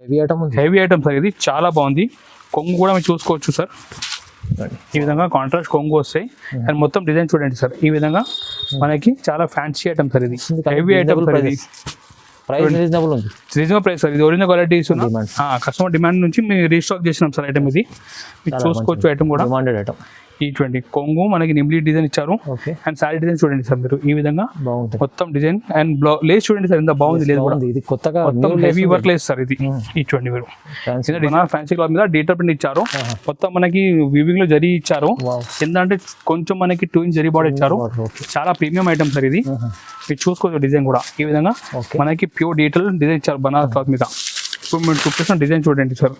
Heavy item sir, ఇది చాలా బాగుంది. కొంగు కూడా మీరు చూసుకోవచ్చు సార్, ఈ విధంగా కాంట్రాస్ట్ కొంగు వస్తాయి. అండ్ మొత్తం డిజైన్ చూడండి సార్, ఈ విధంగా మనకి చాలా ఫ్యాన్సీ ఐటమ్ సార్, ఇది హెవీ ఐటమ్ సార్. ఇది రీజనబుల్ ప్రైస్ సార్, ఇది ఒరిజినల్ క్వాలిటీ కస్టమర్ డిమాండ్ నుంచి మేము రీస్టాక్ చేసినాం సార్ ఐటమ్. ఇది మీరు చూసుకోవచ్చు ఐటమ్ కూడా ఈ చూడండి కొంగు మనకి నిమ్లీ డిజైన్ ఇచ్చారు. అండ్ సారీ డిజైన్ చూడండి సార్ మీరు, ఈ విధంగా మొత్తం డిజైన్. అండ్ లేస్ చూడండి సార్, ఎంత బాగుంది లేదు కూడా, కొత్తగా మొత్తం హెవీ వర్క్ లేస్ సార్. ఇది ఈ చూడండి మీరు, ఫ్యాన్సీ క్లాత్ మీద డీటర్ ప్రింట్ ఇచ్చారు. మొత్తం మనకి వీవింగ్ లో జరీ ఇచ్చారు. ఏంటంటే కొంచెం మనకి 2 ఇంచ్ జరీ బార్డర్ ఇచ్చారు. చాలా ప్రీమియం ఐటమ్ సార్ ఇది. మీరు చూసుకోవచ్చు డిజైన్ కూడా, ఈ విధంగా మనకి ప్యూర్ డీటెయిల్ డిజైన్ ఇచ్చారు బనారస్ క్లాత్ మీద. ఇప్పుడు మీరు చూపిస్తున్న డిజైన్ చూడండి సార్,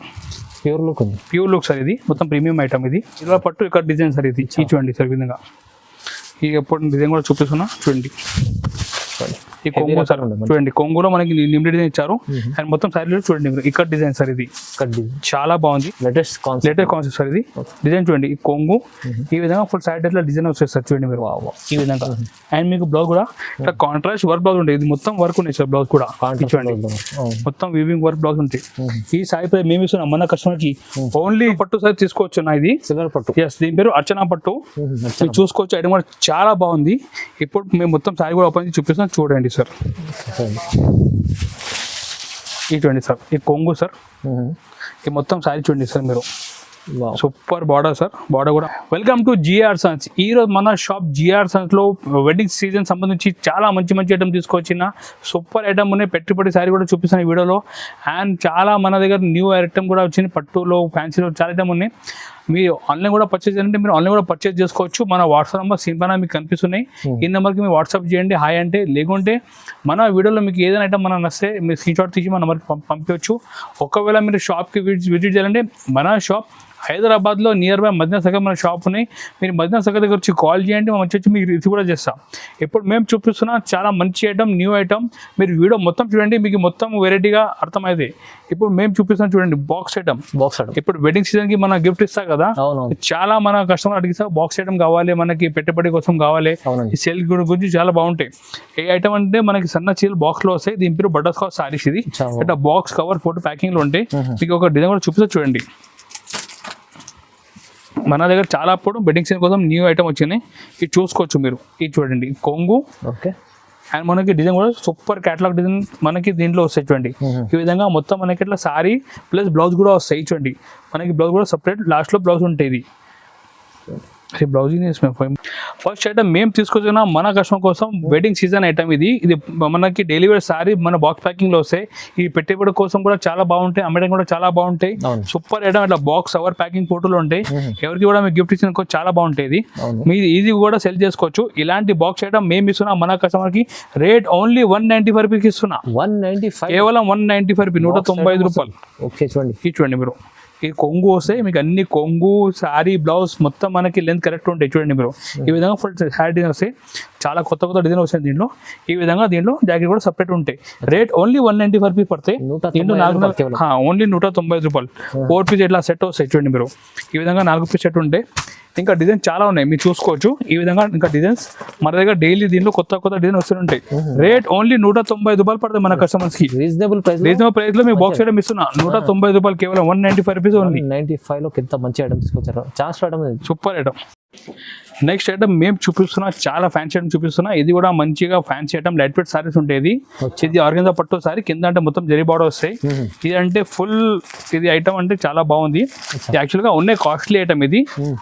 ప్యూర్ లుక్ సార్. ఇది మొత్తం ప్రీమియం ఐటమ్. ఇది ఇలా పట్టు ఇక్కడ డిజైన్ సార్. ఇది చూడండి సార్, ఈ విధంగా ఈ ఎప్పుడు డిజైన్ కూడా చూపిస్తున్నా చూడండి. ఈ కొంగు సార్ చూడండి, కొంగులో మనకి నిమ్లీ డిజైన్ ఇచ్చారు. అండ్ మొత్తం సారీలో చూడండి మీరు ఇక్కడ డిజైన్ సార్. ఇది చాలా బాగుంది, లేటెస్ట్ కాన్సెప్ట్ సార్. ఇది డిజైన్ చూడండి, ఈ కొంగు ఈ విధంగా ఫుల్ సైడ్ ఇట్లా డిజైన్ వస్తుంది సార్. చూడండి మీరు ఈ విధంగా. అండ్ మీకు బ్లౌజ్ కూడా ఇట్లా కాంట్రాస్ట్ వర్క్ బ్లౌజ్ ఉంటుంది. ఇది మొత్తం వర్క్ ఉన్నాయి సార్ బ్లౌజ్ కూడా. చూడండి మొత్తం వీవింగ్ వర్క్ బ్లౌజ్ ఉంటాయి. ఈ సారీ ప్రైస్ మేము ఇస్తున్నాం మన కస్టమర్ కి ఓన్లీ పట్టు సారీ తీసుకోవచ్చు నా. ఇది సిల్వర్ పట్టు, దీని పేరు అర్చనా పట్టు. మీరు చూసుకోవచ్చు ఐటమ్ కూడా చాలా బాగుంది. ఇప్పుడు మేము మొత్తం సారీ కూడా ఓపెన్ చేసి చూపిస్తున్నాం చూడండి సార్. ఈ చూడండి సార్, ఈ కొంగు సార్, ఈ మొత్తం సారీ చూడండి సార్ మీరు. సూపర్ బార్డర్ సార్, బార్డర్ కూడా. Welcome to GR Sons. ఈ రోజు మన షాప్ జిఆర్ సన్స్ లో వెడ్డింగ్ సీజన్ సంబంధించి చాలా మంచి ఐటమ్ తీసుకొచ్చిన సూపర్ ఐటమ్ ఉన్నాయి. పెట్టుబడి సారీ కూడా చూపిస్తాను ఈ వీడియోలో. అండ్ చాలా మన దగ్గర న్యూ ఐటమ్ కూడా వచ్చింది, పట్టులో ఫ్యాన్సీలో చాలా ఐటమ్ ఉన్నాయి. మీరు ఆన్లైన్ కూడా పర్చేజ్ చేయాలంటే మీరు ఆన్లైన్ కూడా పర్చేజ్ చేసుకోవచ్చు. మన వాట్సాప్ నెంబర్ స్క్రీన్ పైన మీకు కనిపిస్తున్నాయి. ఈ నెంబర్కి మీరు వాట్సాప్ చేయండి హాయ్ అంటే. లేకుంటే మన వీడియోలో మీకు ఏదైనా ఐటమ్ మనం నచ్చితే మీరు స్క్రీన్ షాట్ తీసి మన నెంబర్కి పంపించవచ్చు. ఒకవేళ మీరు షాప్కి విజిట్ చేయాలంటే మన షాప్ హైదరాబాద్లో నియర్ బై మదీనా సర్కిల్ మన షాప్ ఉన్నాయి. మీరు మదీనా సర్కిల్ దగ్గర వచ్చి కాల్ చేయండి, మేము వచ్చి మీకు రిసీవ్ కూడా చేస్తాం. ఇప్పుడు మేము చూపిస్తున్నా చాలా మంచి ఐటమ్, న్యూ ఐటమ్. మీరు వీడియో మొత్తం చూడండి, మీకు మొత్తం వెరైటీగా అర్థమైంది. ఇప్పుడు మేము చూపిస్తాం చూడండి, బాక్స్ ఐటమ్. ఇప్పుడు వెడ్డింగ్ సీజన్ కి మన గిఫ్ట్ ఇస్తాం కదా, చాలా మన కస్టమర్ అడిగిస్తా బాక్స్ ఐటమ్ కావాలి, మనకి పెట్టుబడి కోసం కావాలి. ఈ సేల్ గురించి చాలా బాగుంటాయి. ఏ ఐటమ్ అంటే మనకి సన్న చీరలు బాక్స్ లో వస్తాయి. దీని పేరు బటర్ స్కాచ్ సారీస్. ఇది ఇట్లా బాక్స్ కవర్ ఫోటో ప్యాకింగ్ లో ఉంటాయి. మీకు ఒక డిజైన్ కూడా చూపిస్తా చూడండి. మన దగ్గర చాలా అప్పుడు వెడ్డింగ్ సీజన్ కోసం న్యూ ఐటమ్ వచ్చినాయి. ఇది చూసుకోవచ్చు మీరు. ఇది చూడండి కొంగు. అండ్ మనకి డిజైన్ కూడా సూపర్ క్యాటలాగ్ డిజైన్ మనకి దీంట్లో వస్తాయి చూడంండి. ఈ విధంగా మొత్తం మనకి ఇట్లా సారీ ప్లస్ బ్లౌజ్ కూడా వస్తాయి చూడండి. మనకి బ్లౌజ్ కూడా సపరేట్ లాస్ట్లో బ్లౌజ్ ఉంటాయి. ఇది బ్లౌజ్ ఫస్ట్ ఐటమ్ మేము తీసుకొచ్చిన మన కస్టమర్ కోసం వెడ్డింగ్ సీజన్ ఐటమ్. ఇది మనకి డెలివరీ సారీ మన బాక్స్ ప్యాకింగ్ లో వస్తాయి. ఈ పెట్టుబడి కోసం కూడా చాలా బాగుంటాయి, అమ్మడం కూడా చాలా బాగుంటాయి. సూపర్ ఐటమ్ ఇట్లా బాక్స్ అవర్ ప్యాకింగ్ ఫోటోలు ఉంటాయి. ఎవరికి కూడా మీకు గిఫ్ట్ ఇచ్చిన చాలా బాగుంటాయి. మీరు ఈజీ కూడా సెల్ చేసుకోవచ్చు. ఇలాంటి బాక్స్ ఐటమ్ మేము ఇస్తున్నా మన కస్టమర్ కి. రేట్ ఓన్లీ 195 రూపీస్ ఇస్తున్నా. కేవలం 195 రూపీస్, 195 రూపాయలు. చూడండి మీరు, ఈ కొంగు వస్తే మీకు అన్ని కొంగు శారీ బ్లౌజ్ మొత్తం మనకి లెంత్ కరెక్ట్ ఉంటాయి. చూడండి మీరు ఈ విధంగా ఫుల్ శారీ డిజైన్ వస్తాయి. చాలా కొత్త డిజైన్ వస్తాయి దీంట్లో. ఈ విధంగా దీంట్లో జాకెట్ కూడా సపరేట్ ఉంటాయి. రేట్ ఓన్లీ 195 రూపీస్ పడతాయి. దీంట్లో ఓన్లీ 195 రూపాయలు. 4 పీస్ ఇట్లా సెట్ వస్తాయి. చూడండి మీరు ఈ విధంగా 4 పీస్ సెట్ ఉంటాయి. ఇంకా డిజైన్ చాలా ఉన్నాయి, మీరు చూసుకోవచ్చు. ఈ విధంగా ఇంకా డిజైన్స్ మన దగ్గర డైలీ దీంట్లో కొత్త డిజైన్ వస్తుంటాయి. రేట్ ఓన్లీ 195 రూపాయలు పడుతుంది మన కస్టమర్స్ కి. రీజనబుల్ ప్రైస్ లో మీ బాక్స్ ఐటమ్ ఇస్తున్నా 190 రూపాయలు, కేవలం 195 రూపీస్ ఓన్లీ. 95 లో ఎంత మంచి ఐటమ్ తీసుకొచ్చారు, సూపర్ ఐటమ్. నెక్స్ట్ ఐటమ్ మేము చూపిస్తున్నా చాలా ఫ్యాన్సీ ఐటమ్ చూపిస్తున్నా. ఇది కూడా మంచిగా fancy item, light weight saris ఉంటాయి. ఇది ఆర్గెన్జా పట్టు సారీ, కింద అంటే మొత్తం జరీ బార్డర్ వస్తాయి. ఇది అంటే ఫుల్ ఇది ఐటమ్ అంటే చాలా బాగుంది. యాక్చువల్ గా ఉన్నాయి కాస్ట్లీ ఐటమ్. ఇది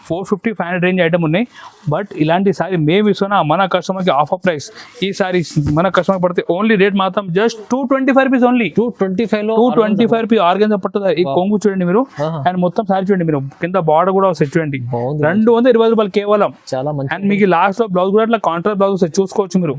450-500 రేంజ్ ఐటమ్ ఉన్నాయి. బట్ ఇలాంటి సారీ మేము ఇస్తున్నా మన కస్టమర్ కి ఆఫర్ ప్రైస్. ఈ సారీ మన కస్టమర్ పడితే ఓన్లీ రేట్ మాత్రం just 225 rupees only. 225 rupees organza పట్టు. ఈ కొంగు చూడండి మీరు, అండ్ మొత్తం సారీ చూడండి మీరు, కింద బార్డర్ కూడా వస్తాయి చూడండి. 220 రూపాయలు కేవలం. చాలా మంచి. అండ్ మీకు లాస్ట్ లో బ్లౌజ్ కూడా అట్లా కాంట్రాస్ట్ బ్లౌజ్ చూసుకోవచ్చు మీరు.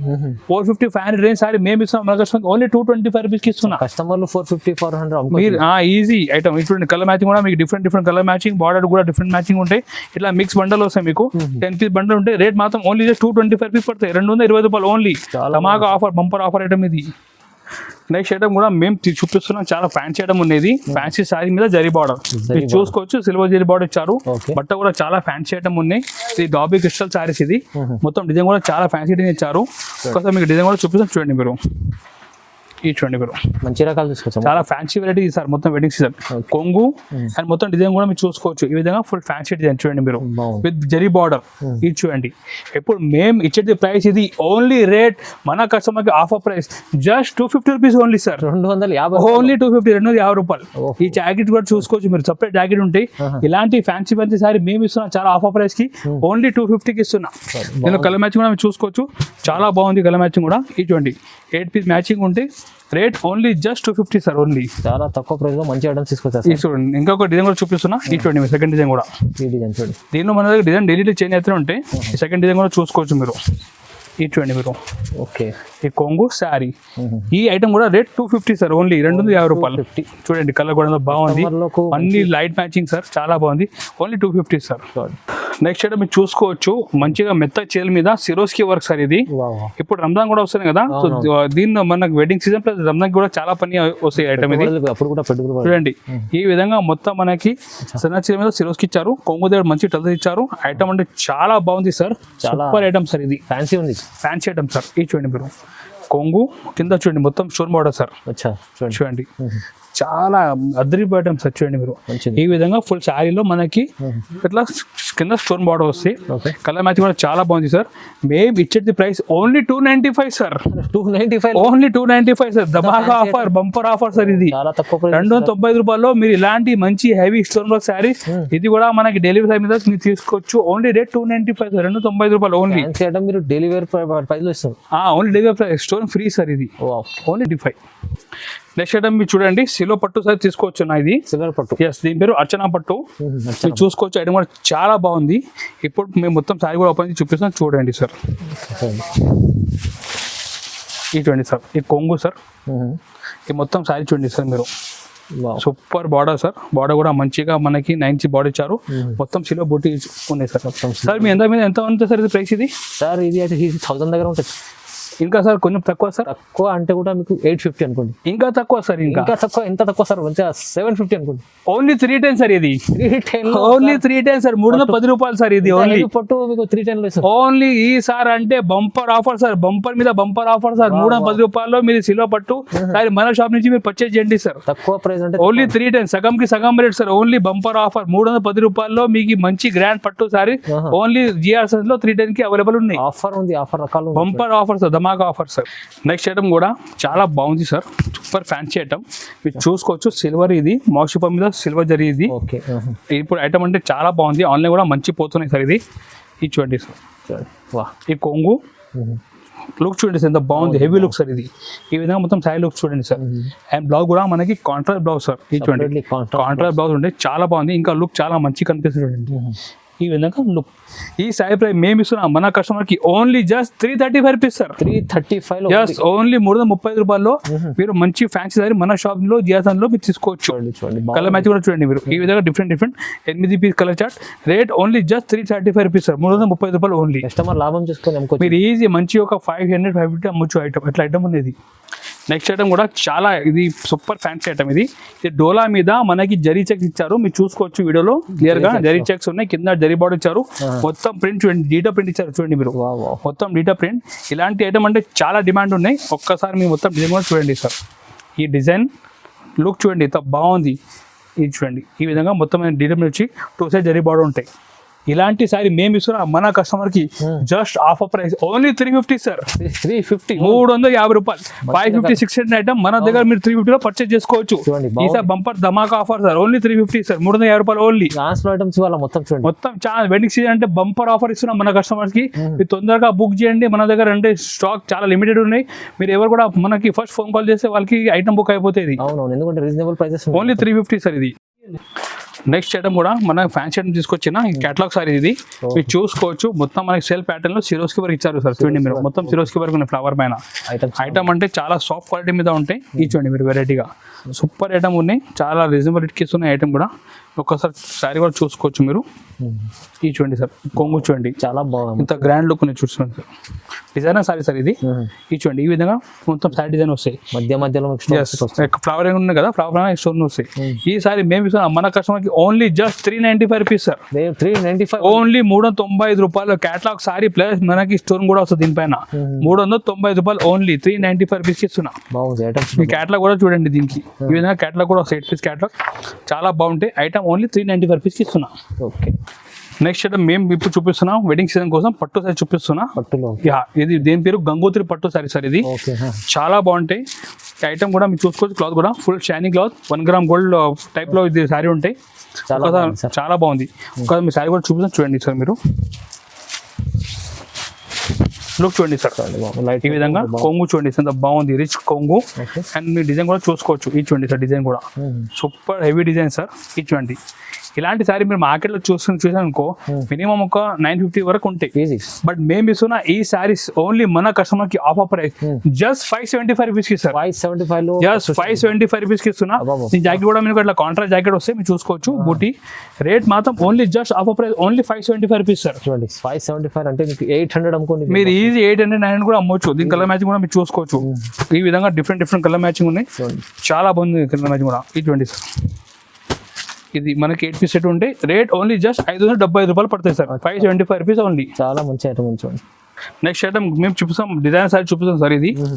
450-500 రేంజ్ సారీ మేము ఇస్తున్నాం మన కస్టమర్ ఓన్లీ 225 రూపీస్ కి ఇస్తున్నా. కస్టమర్లు 450-400 మీరు ఈజీ ఐటమ్. ఇటువంటి కలర్ మ్యాచింగ్ కూడా మీకు డిఫరెంట్ కలర్ మ్యాచింగ్, బార్డర్ కూడా డిఫరెంట్ మ్యాచింగ్ ఉంటాయి. ఇట్లా మిక్స్ బండల్ వస్తాయి మీకు. 10 పీస్ బండల్ ఉంటాయి. రేట్ మాత్రం ఓన్లీ 225 రూపీస్ పడతాయి. 220 రూపాయలు ఓన్లీ. మాకు ఆఫర్, బంపర్ ఆఫర్ ఐటమ్ ఇది. నెక్స్ట్ ఐటమ్ కూడా మేము చూపిస్తున్నాం, చాలా ఫ్యాన్సీ ఐటమ్ ఉండేది. ఫ్యాన్సీ సారీ మీద జరీ బార్డర్ మీరు చూసుకోవచ్చు. సిల్వర్ జరీ బార్డర్ ఇచ్చారు. బట్ట కూడా చాలా ఫ్యాన్సీ ఐటమ్ ఉన్నాయి. ఇది డాబీ క్రిస్టల్ సారీస్. ఇది మొత్తం డిజైన్ కూడా చాలా ఫ్యాన్సీ డిజైన్ ఇచ్చారు. ఒకసారి మీకు డిజైన్ కూడా చూపిస్తాం చూడండి మీరు. ఈ చూడండి మీరు మంచి రకాలు తీసుకోవచ్చు. చాలా ఫ్యాన్సీ వెరైటీ సార్, మొత్తం వెడ్డింగ్ సీజన్ కొంగు అండ్ మొత్తం డిజైన్ కూడా మీరు చూసుకోవచ్చు. ఈ విధంగా ఫుల్ ఫ్యాన్సీ డిజైన్ చూడండి మీరు విత్ జరీ బార్డర్. ఇది చూడండి ఇప్పుడు మేము ఇచ్చేది ప్రైస్ ఇది ఓన్లీ రేట్ మన కస్టమర్ కి offer price just 250 rupees only sir. 250 only 250, 250 రూపాయలు. ఈ జాకెట్ కూడా చూసుకోవచ్చు మీరు, సపరేట్ జాకెట్ ఉంటాయి. ఇలాంటి ఫ్యాన్సీ సారీ మేము ఇస్తున్నాం చాలా ఆఫర్ ప్రైస్ కి ఓన్లీ 250కి ఇస్తున్నా. నేను కలర్ మ్యాచింగ్ కూడా మీరు చూసుకోవచ్చు, చాలా బాగుంది కలర్ మ్యాచింగ్ కూడా. ఇది చూడండి 8 పీస్ మ్యాచింగ్ ఉంటే rate only just 250 sir. Only చాలా తక్కువ ప్రైస్ లో మంచి ఐటమ్స్ తీసుకొచ్చారు. ఈ చూడండి ఇంకొక డిజైన్ కూడా చూపిస్తున్నా. ఈ చూడండి మీ సెకండ్ డిజైన్ కూడా. ఈ డిజైన్ చూడండి, దీనిలో మన దగ్గర డిజైన్ డైలీ చేంజ్ అవుతూనే ఉంటాయి. ఈ సెకండ్ డిజైన్ కూడా చూసుకోవచ్చు మీరు. ఇది చూడండి మీరు, ఓకే ఈ కొంగు శారీ. ఈ ఐటమ్ కూడా రేట్ 250 సార్. ఓన్లీ 250 రూపాయలు. చూడండి కలర్ కూడా బాగుంది, అన్ని లైట్ మ్యాచింగ్ సార్, చాలా బాగుంది. Only 250 sir. నెక్స్ట్ ఐటమ్ మీరు చూసుకోవచ్చు, మంచిగా మెత్త చీరల మీద సిరోస్కి వర్క్ సార్. ఇది ఇప్పుడు రంజాన్ కూడా వస్తుంది కదా, సో దీన్ని మనకు వెడ్డింగ్ సీజన్ ప్లస్ రంజాన్ కూడా చాలా పని వస్తాయి ఐటమ్ ఇది. చూడండి ఈ విధంగా మొత్తం మనకి సన్న చీర మీద సిరోస్కి ఇచ్చారు, కొంగు దగ్గర మంచి టల్ ఇచ్చారు. ఐటమ్ అంటే చాలా బాగుంది సార్, సూపర్ ఐటమ్ సార్. ఇది ఫ్యాన్సీ ఉంది, ఫ్యాన్సీ ఐటమ్ సార్. ఇది చూడండి మీరు కొంగు కింద చూడండి మొత్తం స్టోన్ బార్డర్ సార్. చూడండి చాలా అద్రిపోయే ఐటమ్ సార్. చూడండి మీరు ఈ విధంగా ఫుల్ శారీలో మనకి ఇట్లా కింద స్టోన్ బార్డర్ వస్తాయి. కలర్ మ్యాచ్ కూడా చాలా బాగుంది సార్. మేము ఇచ్చేది price only 295 sir. 295 only 295 sir. ధమాకా ఆఫర్, బంపర్ ఆఫర్ సార్. ఇది 295 రూపాయల్లో మీరు ఇలాంటి మంచి హెవీ స్టోన్ వర్క్ శారీ ఇది కూడా మనకి డెలివరీ టైం మీద మీరు తీసుకోవచ్చు. ఓన్లీ రేట్ 295 సార్, 295 రూపాయలు ఓన్లీ. మీరు డెలివరీ ప్రైస్ లో ఇస్తారు. Only delivery price, stone free sir. ఇది ఓన్లీ 25. నెక్స్ట్ ఐటమ్ మీరు చూడండి, సిలో పట్టు సార్ తీసుకోవచ్చు. ఇది సిల్వర్ పట్టు, ఎస్, దీని పేరు అర్చనా పట్టు. మీరు చూసుకోవచ్చు, ఐటమ్ కూడా చాలా బాగుంది. ఇప్పుడు మేము మొత్తం సారీ కూడా ఓపెన్ చేసి చూపిస్తాం, చూడండి సార్. ఈ చూడండి సార్, ఈ కొంగు సార్, ఈ మొత్తం సారీ చూడండి సార్ మీరు. Super border sir. బార్డర్ కూడా మంచిగా మనకి 9 బార్డర్ ఇచ్చారు. మొత్తం సిల్వర్ బూటీ ఉన్నాయి సార్. సార్ మీ ఎంత ఉంటుంది సార్ ఇది ప్రైస్? ఇది సార్ ఇది అయితే 1000 దగ్గర ఉంటుంది. ఇంకా సార్ కొంచెం తక్కువ సార్. తక్కువ అంటే కూడా మీకు 850 అనుకోండి. ఇంకా తక్కువ సార్, ఇంకా తక్కువ. ఎంత తక్కువ సార్? మంచిగా 750 అనుకోండి. Only 310 sir. ఇది 310, ఓన్లీ 310 సార్. 310 రూపాయలు సార్. ఇది ఓన్లీ పట్టు మీకు 310 ఓన్లీ. ఈ సార్ అంటే బంపర్ ఆఫర్ సార్, బంపర్ మీద బంపర్ ఆఫర్ సార్. 310 రూపాయల్లో మీరు సిల్వర్ పట్టు సార్ మన షాప్ నుంచి మీరు పర్చేజ్ చేయండి సార్. తక్కువ ప్రైస్ అంటే ఓన్లీ 310, సగంకి సగం rate sir. Only bumper offer 310 రూపాయల్లో మీకు మంచి గ్రాండ్ పట్టు సారీ ఓన్లీ జిఆర్ఎస్ లో 310 కి అవైలబుల్ ఉన్నాయి. ఆఫర్ ఉంది, ఆఫర్ రకాలు బంపర్ ఆఫర్ సార్, ధమాకా ఆఫర్ సార్. నెక్స్ట్ ఐటమ్ కూడా చాలా బాగుంది సార్, సూపర్ ఫ్యాన్సీ ఐటమ్. మీరు చూసుకోవచ్చు, సిల్వర్. ఇది మోక్షిపం మీద సిల్వర్ జరిగింది. ఇప్పుడు ఐటమ్ అంటే చాలా బాగుంది, ఆన్లైన్ కూడా మంచి పోతున్నాయి సార్. ఇది చూడండి సార్, ఈ కొంగు లుక్ చూడండి సార్, ఎంత బాగుంది, హెవీ లుక్ సార్. ఇది ఈ విధంగా మొత్తం సారీ లుక్ చూడండి సార్. అండ్ బ్లౌజ్ కూడా మనకి కాంట్రాస్ట్ బ్లౌజ్ సార్. ఇది చూడండి, కాంట్రాస్ట్ బ్లౌజ్ ఉంటే చాలా బాగుంది, ఇంకా లుక్ చాలా మంచి కనిపిస్తుంది చూడండి. ఈ విధంగా లుక్. ఈ సారీ ప్రైస్ మేము ఇస్తున్నాం మన కస్టమర్ కి only just 335 rupees sir. 335 just only 335 రూపాయల్లో మీరు మంచి ఫ్యాన్సీ సారీ మన షాప్ లో జియాసన్ లో మీరు తీసుకోవచ్చు. కలర్ మ్యాచ్ కూడా చూడండి మీరు. ఈ విధంగా different 8 piece colour chart. Rate only just 335 rupees sir. 335 రూపాయలు ఓన్లీ. కస్టమర్ లాభం చేసుకొని మీరు ఈజీ మంచి ఒక 500, 550 అమ్మొచ్చు ఐటమ్. అట్లా ఐటమ్ ఉంది. నెక్స్ట్ ఐటమ్ కూడా చాలా ఇది సూపర్ ఫ్యాన్సీ ఐటమ్. ఇది డోలా మీద మనకి జరీ చెక్స్ ఇచ్చారు, మీరు చూసుకోవచ్చు వీడియోలో క్లియర్ గా. జరీ చెక్స్ ఉన్నాయి, కింద జరీ బార్డర్ ఇచ్చారు. మొత్తం ప్రింట్ చూడండి, డీటా ప్రింట్ ఇచ్చారు చూడండి మీరు. మొత్తం డీటా ప్రింట్. ఇలాంటి ఐటమ్ అంటే చాలా డిమాండ్ ఉన్నాయి. ఒక్కసారి మీరు మొత్తం డిజైన్ కూడా చూడండి సార్. ఈ డిజైన్ లుక్ చూడండి, ఎంత బాగుంది. ఇది చూడండి, ఈ విధంగా మొత్తం డీటా ప్రింట్ వచ్చి 2 సైడ్ జరీ బార్డర్ ఉంటాయి. ఇలాంటి సారీ మేము ఇస్తున్నాం మన కస్టమర్ కి just offer price only 350 sir. 350 రూపాయలు. 550, 600 ఐటమ్ మన దగ్గర మీరు 350 లో పర్చేజ్ చేసుకోవచ్చు. ఈసారి బంపర్ ధమాకా ఆఫర్ సార్. ఓన్లీ 350 సార్, 350 రూపాయలు ఓన్లీ. మొత్తం చాలా వెడ్డింగ్ సీజన్ అంటే బంపర్ ఆఫర్ ఇస్తున్నాం మన కస్టమర్స్ కి. మీరు తొందరగా బుక్ చేయండి, మన దగ్గర అంటే స్టాక్ చాలా లిమిటెడ్ ఉన్నాయి. మీరు ఎవరు కూడా మనకి ఫస్ట్ ఫోన్ కాల్ చేస్తే వాళ్ళకి ఐటమ్ బుక్ అయిపోతుంది. Only 350 sir. ఇది నెక్స్ట్ ఐటమ్ కూడా మన ఫ్యాన్సీ ఐటమ్ తీసుకొచ్చిన కేటలాగ్ సారీ. ఇది మీరు చూసుకోవచ్చు, మొత్తం మనకి సెల్ ప్యాటర్న్ లో సిరోస్కి వర్క్ ఇచ్చారు సార్. చూడండి మీరు, మొత్తం సిరోస్కి వర్క్ ఉన్నాయి ఫ్లవర్ పైన. ఐటమ్ అంటే చాలా సాఫ్ట్ క్వాలిటీ మీద ఉంటాయి. ఈ చూడండి మీరు వెరైటీగా సూపర్ ఐటమ్ ఉన్నాయి, చాలా రీజనబుల్ రేట్కి ఇస్తున్న ఐటమ్ కూడా. ఒక్కసారి శారీ కూడా చూసుకోవచ్చు మీరు. ఇది చూడండి సార్, కొంగు చూడండి, చాలా బాగుంది. ఇంత గ్రాండ్ లుక్ ఉన్నాయి చూసుకోండి సార్. డిజైనర్ సారీ సార్ ఇది. ఇది చూడండి, ఈ విధంగా మొత్తం సారీ డిజైన్ వస్తాయి, మధ్యలో ఫ్లవర్ ఉన్నాయి కదా, ఫ్లవర్ స్టోన్ వస్తాయి. ఈ సారీ మేము ఇస్తున్నాం మన కస్టమర్కి only just 395 rupees sir. 395 only 395 రూపాయలు. క్యాటలాగ్ సారీ ప్లస్ మనకి స్టోన్ కూడా వస్తుంది దీనిపైన. 395 రూపాయలు ఓన్లీ 395 రూపీస్కి ఇస్తున్నా. బాగుంది ఐటమ్. ఈ క్యాటలాగ్ కూడా చూడండి, దీనికి ఈ విధంగా క్యాటలాగ్ కూడా 8 పీస్ క్యాటలాగ్ చాలా బాగుంటాయి. ఐటమ్ ఓన్లీ 395 రూపీస్కి ఇస్తున్నా. ఓకే, నెక్స్ట్ ఐటమ్ మేము ఇప్పుడు చూపిస్తున్నాం వెడ్డింగ్ సీజన్ కోసం పట్టు సారీ చూపిస్తున్నా. పట్టులో ఇది దేని పేరు గంగోత్రి పట్టు సారీ సార్. ఇది చాలా బాగుంటాయి. ఈ ఐటమ్ కూడా మీరు చూసుకోవచ్చు. క్లాత్ కూడా full shining cloth, 1 gram gold type లో ఇది సారీ ఉంటాయి. చాలా బాగుంది. ఒకసారి మీ సారీ కూడా చూపిస్తాం చూడండి సార్. మీరు లుక్ చూడండి సార్, ఈ విధంగా కొంగు చూడండి సార్, బాగుంది రిచ్ కొంగు. అండ్ మీ డిజైన్ కూడా చూసుకోవచ్చు. ఇది చూడండి సార్, డిజైన్ కూడా సూపర్ హెవీ డిజైన్ సార్. ఇది చూడండి, ఇలాంటి సారీ మీరు మార్కెట్లో చూసానుకో మినిమం ఒక 950 వరకు ఉంటాయి. బట్ మేము ఇస్తున్న ఈ సారీస్ ఓన్లీ మన కస్టమర్ కి ఆఫర్ ప్రైస్ జస్ట్ 575 రూపీస్ కి సార్. 575 జస్ట్ 575 రూపీస్ కి ఇస్తున్నా. ఈ జాకెట్ కూడా మీకు అట్లా కాంట్రాస్ట్ జాకెట్ వస్తే మీరు చూసుకోవచ్చు. బూటీ రేట్ మాత్రం only just offer price only 575 rupees sir. చూడండి 575 అంటే మీకు 800 అమ్ముకోండి. మీరు ఈజీ 800 900 కూడా అమ్మొచ్చు. దీని కలర్ మ్యాచింగ్ కూడా మీరు చూసుకోవచ్చు. ఈ విధంగా డిఫరెంట్ కలర్ మ్యాచింగ్ ఉన్నాయి, చాలా బాగుంది కలర్ మ్యాచింగ్ కూడా. ఇటువంటి సార్ ఇది మనకి 8 పీస్ సెట్ ఉంటే రేట్ ఓన్లీ జస్ట్ 575 రూపాయలు పడతాయి సార్. 575 rupees only. చాలా మంచి ఐటమ్ ఉంచండి. నెక్స్ట్ ఐటమ్ మేము చూపిస్తాం డిజైనర్ సారీ చూపిస్తాం సార్.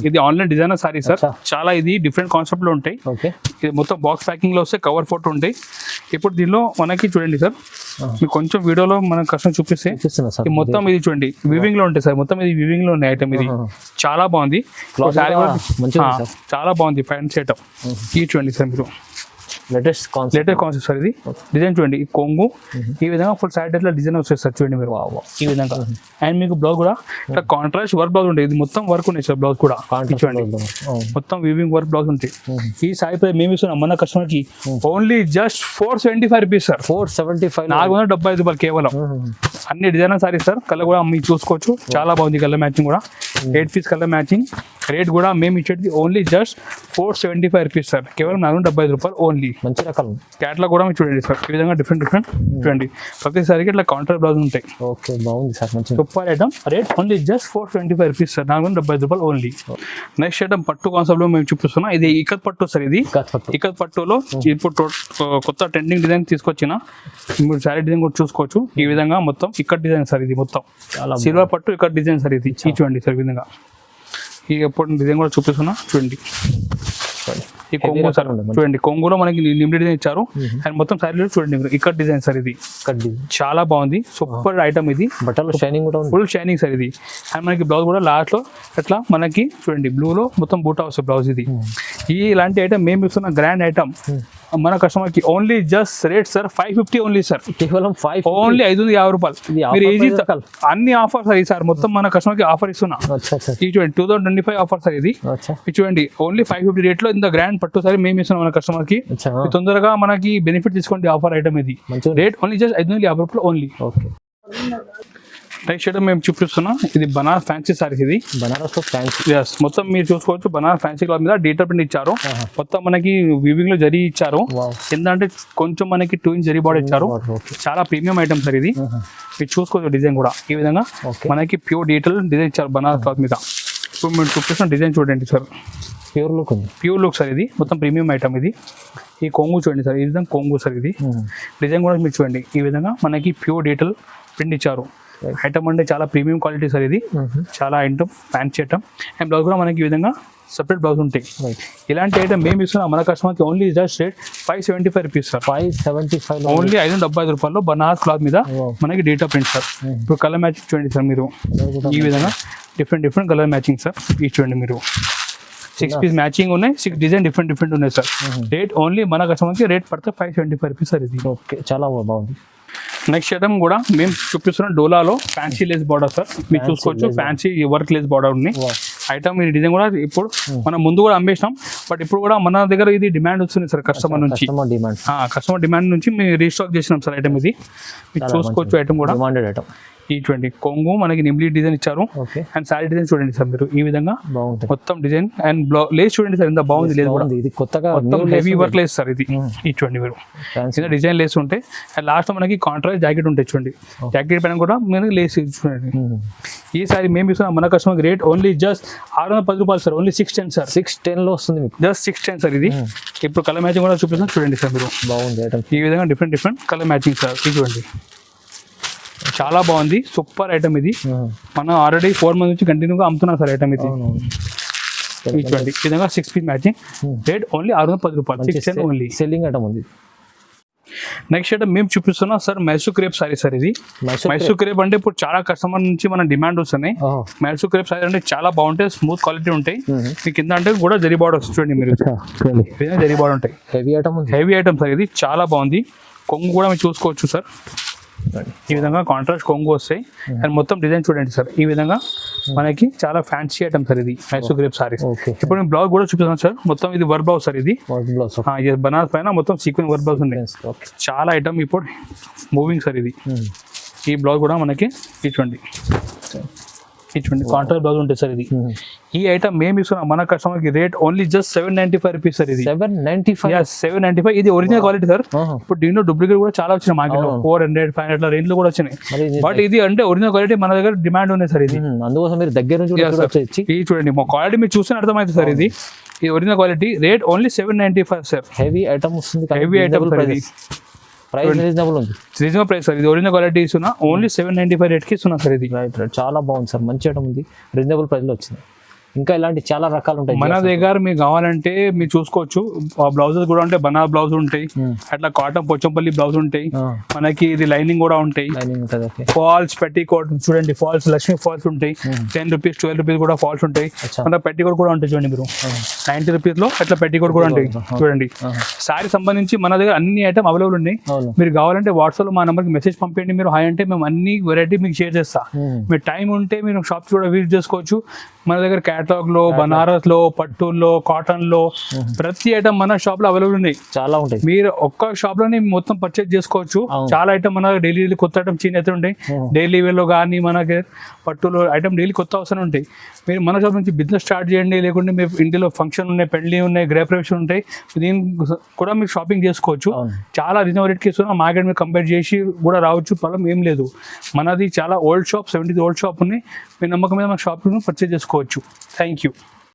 ఇది ఆన్లైన్ డిజైనర్ సారీ సార్. చాలా ఇది డిఫరెంట్ కాన్సెప్ట్ లో ఉంటాయి. ఇది మొత్తం బాక్స్ ప్యాకింగ్ లో వస్తే కవర్ ఫోటో ఉంటాయి. ఇప్పుడు దీనిలో మనకి చూడండి సార్, మీకు కొంచెం వీడియోలో మనం కష్టం చూపిస్తే మొత్తం ఇది చూడండి వివింగ్ లో ఉంటాయి సార్. మొత్తం ఇది వివింగ్ లో ఉన్నాయి ఐటమ్. ఇది చాలా బాగుంది, చాలా బాగుంది ఫ్యాన్సీ ఐటమ్. ఇది చూడండి సార్, మీరు లేటెస్ట్ కాన్సెప్ట్ సార్. ఇది డిజైన్ చూడండి, ఈ కొంగు ఈ విధంగా ఫుల్ సైడ్ ఇట్లా డిజైన్ వస్తుంది సార్. చూడండి మీరు ఈ విధంగా. అండ్ మీకు బ్లౌజ్ కూడా ఇట్లా కాంట్రాస్ట్ వర్క్ బ్లౌజ్ ఉంటుంది. ఇది మొత్తం వర్క్ ఉన్నాయి సార్. బ్లౌజ్ కూడా చూడండి మొత్తం వీవింగ్ వర్క్ బ్లౌజ్ ఉంటాయి. ఈ సారీ ప్రైస్ మేము ఇస్తున్నాం మన కస్టమర్ కి ఓన్లీ జస్ట్ 475 రూపీస్ సార్. 475 475 రూపాయలు కేవలం. అన్ని డిజైనర్ సారీ సార్. కలర్ కూడా మీరు చూసుకోవచ్చు, చాలా బాగుంది కలర్ మ్యాచింగ్ కూడా. 8 పీస్ కలర్ మ్యాచింగ్. రేట్ కూడా మేము ఇచ్చేది ఓన్లీ జస్ట్ 475 రూపీస్ సార్. కేవలం 475 రూపాయలు ఓన్లీ. మంచి రకాలు క్యాటలాగ్ కూడా మీరు చూడండి సార్. ఈ విధంగా డిఫరెంట్ చూడండి. ప్రతిసారికి ఇట్లా కౌంటర్ బ్లౌజ్ ఉంటాయి. ఓకే, బాగుంది సార్. మంచి super item. Rate only just 425 rupees sir. 475 రూపాయలు ఓన్లీ. నెక్స్ట్ ఐటమ్ పట్టు కాన్సెప్ట్ లో మేము చూపిస్తున్నాం. ఇది ఇకత్ పట్టు సార్. ఇది ఇకత్ పట్టులో ఇప్పుడు కొత్త ట్రెండింగ్ డిజైన్ తీసుకొచ్చిన మీరు సారీ డిజైన్ కూడా చూసుకోవచ్చు. ఈ విధంగా మొత్తం ఇక్కత్ డిజైన్ సార్. ఇది మొత్తం సిల్వర్ పట్టు ఇకత్ డిజైన్ సార్. ఇది చూడండి సార్, ఈ విధంగా ఈ ఎప్పుడు డిజైన్ కూడా చూపిస్తున్నా చూడండి. ఈ కొంగు సార్ చూడండి, కొంగులో మనకి లిమిటెడ్ డిజైన్ ఇచ్చారు. అండ్ మొత్తం సారీలో చూడండి ఇక్కడ డిజైన్ సార్. ఇది చాలా బాగుంది, సూపర్ ఐటమ్. ఇది బట్టలు షైనింగ్ కూడా ఫుల్ షైనింగ్ సార్. ఇది అండ్ మనకి బ్లౌజ్ కూడా లాస్ట్ లో అట్లా మనకి చూడండి బ్లూ లో మొత్తం బూటా వస్తుంది బ్లౌజ్. ఇది ఇలాంటి ఐటమ్ మేము ఇస్తున్న గ్రాండ్ ఐటమ్ మన కస్టమర్ కి only just rate sir 550 only sir. కేవలం ఓన్లీ 550 రూపాయలు. మీరు ఈజీ అన్ని ఆఫర్ సార్. సార్ మొత్తం మన కస్టమర్ కి ఆఫర్ ఇస్తున్నా. ఇది చూడండి 2025 ఆఫర్ సార్. ఇది చూడండి ఓన్లీ 550 రేట్ లో ఇంత గ్రాండ్ పట్టు సారీ మేము ఇస్తున్నాం మన కస్టమర్ కి. తొందరగా మనకి బెనిఫిట్ తీసుకోండి ఆఫర్ ఐటమ్. ఇది రేట్ ఓన్లీ జస్ట్ 550 రూపాయలు ఓన్లీ. నెక్స్ట్ ఐటమ్ మేము చూపిస్తున్నాం. ఇది బనారస్ ఫ్యాన్సీ సారీ. ఇది బనారస్ ఫ్యాన్సీ. ఎస్, మొత్తం మీరు చూసుకోవచ్చు బనారస్ ఫ్యాన్సీ క్లాత్ మీద డీటెయిల్ ప్రింట్ ఇచ్చారు. మొత్తం మనకి వివింగ్ లో జరీ ఇచ్చారు. ఏంటంటే కొంచెం మనకి 2 ఇంచ్ జరీ బార్డర్ ఇచ్చారు. చాలా ప్రీమియం ఐటమ్ సార్. ఇది మీరు చూసుకోవచ్చు డిజైన్ కూడా ఈ విధంగా మనకి ప్యూర్ డీటెయిల్ డిజైన్ ఇచ్చారు బనారస్ క్లాత్ మీద. ఇప్పుడు మీరు చూపిస్తున్న డిజైన్ చూడండి సార్, ప్యూర్ లుక్ ఉంది. Pure look sir. ఇది మొత్తం ప్రీమియం ఐటమ్. ఇది ఈ కొంగు చూడండి సార్. ఈ విధంగా కొంగు సార్. ఇది డిజైన్ కూడా మీరు చూడండి. ఈ విధంగా మనకి ప్యూర్ డీటెయిల్ ప్రింట్ ఇచ్చారు. ఐటమ్ అంటే చాలా ప్రీమియం క్వాలిటీ సార్. ఇది చాలా item fancy item. And blouse కూడా మనకి ఈ విధంగా సెపరేట్ బ్లౌజ్ ఉంటాయి. ఇలాంటి ఐటమ్ మేము ఇస్తున్నాం మన కస్టమర్కి only just rate 575 rupees sir. 575 only 575 రూపాయలు బనారస్ క్లాత్ మీద మనకి డేటా ప్రింట్ సార్. ఇప్పుడు కలర్ మ్యాచింగ్ చూడండి సార్. మీరు ఈ విధంగా డిఫరెంట్ కలర్ మ్యాచింగ్ సార్. ఇది చూడండి మీరు 6 పీస్ మ్యాచింగ్ ఉన్నాయి. 6 డిజైన్ డిఫరెంట్ ఉన్నాయి సార్. రేట్ ఓన్లీ మన కస్టమర్కి రేట్ పడితే 575 రూపీస్ సార్. ఇది ఓకే, చాలా బాగుంది. నెక్స్ట్ ఐటమ్ కూడా మేము చూపిస్తున్న డోలాలో ఫ్యాన్సీ లేస్ బార్డర్ సార్. మీరు చూసుకోవచ్చు ఫ్యాన్సీ వర్క్ లేస్ బార్డర్ ఉంది ఐటమ్. ఈ డిజైన్ కూడా ఇప్పుడు మనం ముందు కూడా అమ్మేసినాం. బట్ ఇప్పుడు కూడా మన దగ్గర ఇది డిమాండ్ వస్తుంది సార్ కస్టమర్ నుంచి. కస్టమర్ డిమాండ్ నుంచి మేము రీస్టాక్ చేసినాం సార్ ఐటమ్. ఇది మీరు చూసుకోవచ్చు ఐటమ్ కూడా ఈ చూడండి కొంగు మనకి నిమ్లీ డిజైన్ ఇచ్చారు ఓకే అండ్ సారీ డిజైన్ చూడండి సార్ మీరు ఈ విధంగా బాగుంటుంది. మొత్తం డిజైన్ అండ్ లేస్ చూడండి సార్ ఎంత బాగుంది లేదు కూడా బాగుంది. ఇది కొత్తగా మొత్తం హెవీ వర్క్ లేస్ సార్ ఇది ఈ చూడండి మీరు ఫ్యాన్సీ. కింద డిజైన్ లేస్ ఉంటాయి అండ్ లాస్ట్ మనకి కాంట్రాస్ట్ జాకెట్ ఉంటాయి చూడండి జాకెట్ పైన కూడా మనకి లేస్ చూడండి ఈ సారీ మేము ఇస్తున్నాం మన కస్టమర్ రేట్ ఓన్లీ జస్ట్ 610 రూపాయలు సార్ ఓన్లీ 610 సార్ 610 లో వస్తుంది మీకు. జస్ట్ 610 సార్ ఇది ఇప్పుడు కలర్ మ్యాచింగ్ కూడా చూపిస్తాం చూడండి సార్ మీరు బాగుంది ఐటమ్. ఈ విధంగా డిఫరెంట్ కలర్ మ్యాచింగ్ సార్ ఇది చూడండి చాలా బాగుంది సూపర్ ఐటమ్ ఇది మనం ఆల్రెడీ 4 మంత్స్ నుంచి కంటిన్యూగా అమ్ముతున్నాం సార్ ఐటమ్ ఇది ఇది చూడండి ఈ విధంగా 6 పీస్ మ్యాచింగ్ రేట్ ఓన్లీ 610 రూపాయలు 610 ఓన్లీ సెల్లింగ్ ఐటమ్ ఉంది. నెక్స్ట్ ఐటమ్ మేము చూపిస్తున్నాం sir Mysore crepe sorry sir ఇది మైసూర్ క్రేప్ అంటే ఇప్పుడు చాలా కస్టమర్ నుంచి మన డిమాండ్ వస్తున్నాయి మైసూర్ క్రేప్ సారీ అంటే చాలా బాగుంటాయి స్మూత్ క్వాలిటీ ఉంటాయి మీ కింద అంటే కూడా జరీ బార్డర్ చూడండి మీరు జరీ బార్డర్ ఉంటాయి హెవీ ఐటమ్ ఉంది. హెవీ ఐటమ్ సార్ ఇది చాలా బాగుంది కొంగు కూడా మీరు చూసుకోవచ్చు సార్ ఈ విధంగా కాంట్రాస్ట్ కొంగు వస్తాయి అండ్ మొత్తం డిజైన్ చూడండి సార్ ఈ విధంగా మనకి చాలా ఫ్యాన్సీ ఐటమ్ సార్ ఇది మైసూర్ క్రేప్ సారీస్ ఇప్పుడు నేను బ్లౌజ్ కూడా చూపిస్తాను సార్ మొత్తం ఇది వర్క్ బ్లౌజ్ సార్ ఇది బనారస్ పైన మొత్తం సీక్వెన్స్ వర్క్ బ్లౌజ్ ఉంది చాలా ఐటమ్ ఇప్పుడు మూవింగ్ సార్ ఇది ఈ బ్లౌజ్ కూడా మనకి ఇటువంటి కాంట్రాస్ట్ బ్లౌజ్ ఉంటుంది సార్ ఇది ఈ ఐటమ్ మేము ఇస్తున్నాం మన కస్టమర్ కి rate only just 795 rupees sir ఇది 795 ఇది ఒరిజినల్ క్వాలిటీ సార్ ఇప్పుడు దీంట్లో డూప్లికేట్ కూడా చాలా వచ్చినాయి మార్కెట్ లో 400 500 రేంజ్ లో కూడా వచ్చినాయి బట్ ఇది అంటే ఒరిజినల్ క్వాలిటీ మన దగ్గర డిమాండ్ ఉంది సార్ ఇది అందుకోసం మీరు దగ్గర నుంచి ఇది చూడండి మా క్వాలిటీ మీరు చూస్తే అర్థమవుతుంది సార్ ఇది original quality rate only 795 sir heavy item వస్తుంది. హెవీ ఐటమ్ ప్రైస్ రీజనబుల్ ఉంది. రీజనబుల్ ప్రైస్ సార్ ఇది ఒరిజినల్ క్వాలిటీ ఇస్తున్నా ఓన్లీ 795 రేట్కి ఇస్తున్నా సార్ ఇది రైట్ చాలా బాగుంది సార్ మంచి ఐటమ్ ఉంది రీజనబుల్ ప్రైస్ లో వచ్చింది. ఇంకా ఇలాంటి చాలా రకాలు ఉంటాయి మన దగ్గర మీకు కావాలంటే మీరు చూసుకోవచ్చు బ్లౌజెస్ కూడా ఉంటాయి బనారస్ బ్లౌజ్ ఉంటాయి అట్లా కాటన్ పోచంపల్లి బ్లౌజ్ ఉంటాయి మనకి ఇది లైనింగ్ కూడా ఉంటాయి ఫాల్స్ పెట్టి కోట్ చూడండి ఫాల్స్ లక్ష్మీ ఫాల్స్ ఉంటాయి 10 రూపీస్ 12 రూపీస్ కూడా ఫాల్స్ ఉంటాయి మన పెట్టి కోట్ కూడా ఉంటాయి చూడండి మీరు 90 రూపీస్ లో అట్లా పెట్టి కోట్ కూడా ఉంటాయి చూడండి సారీ సంబంధించి మన దగ్గర అన్ని ఐటమ్ అవైలబుల్ ఉన్నాయి మీరు కావాలంటే వాట్సాప్ లో మా నెంబర్కి మెసేజ్ పంపించండి మీరు హాయ్ అంటే మేము అన్ని వెరైటీ మీకు షేర్ చేస్తా మీరు టైం ఉంటే మీరు షాప్స్ కూడా విజిట్ చేసుకోవచ్చు మన దగ్గర క్యాటలాగ్ లో బనారస్ లో పట్టుల్లో కాటన్ లో ప్రతి ఐటమ్ మన షాప్ లో అవైలబుల్ ఉన్నాయి చాలా ఉంటాయి మీరు ఒక్క షాప్ లోనే మొత్తం పర్చేజ్ చేసుకోవచ్చు చాలా ఐటమ్ మన డైలీ కొత్త ఐటమ్ చీన్ అయితే ఉంటాయి డైలీ వేర్ లో కానీ మనకి పట్టులో ఐటమ్ డైలీ కొత్త అవసరం ఉంటాయి మీరు మన షాప్ నుంచి బిజినెస్ స్టార్ట్ చేయండి లేకుంటే మీ ఇంటిలో ఫంక్షన్ ఉన్నాయి పెళ్లి ఉన్నాయి గృహప్రవేశం ఉంటాయి దీని కూడా మీరు షాపింగ్ చేసుకోవచ్చు చాలా రీజనబుల్ రేట్కి ఇస్తున్నాం మార్కెట్ మీరు కంపేర్ చేసి కూడా రావచ్చు ప్రాబ్లం ఏం లేదు మనది చాలా ఓల్డ్ షాప్ 70 ఓల్డ్ షాప్ ఉన్నాయి మీ నమ్మకం మీద మన షాప్ పర్చేజ్ చేసుకోవచ్చు థ్యాంక్ యూ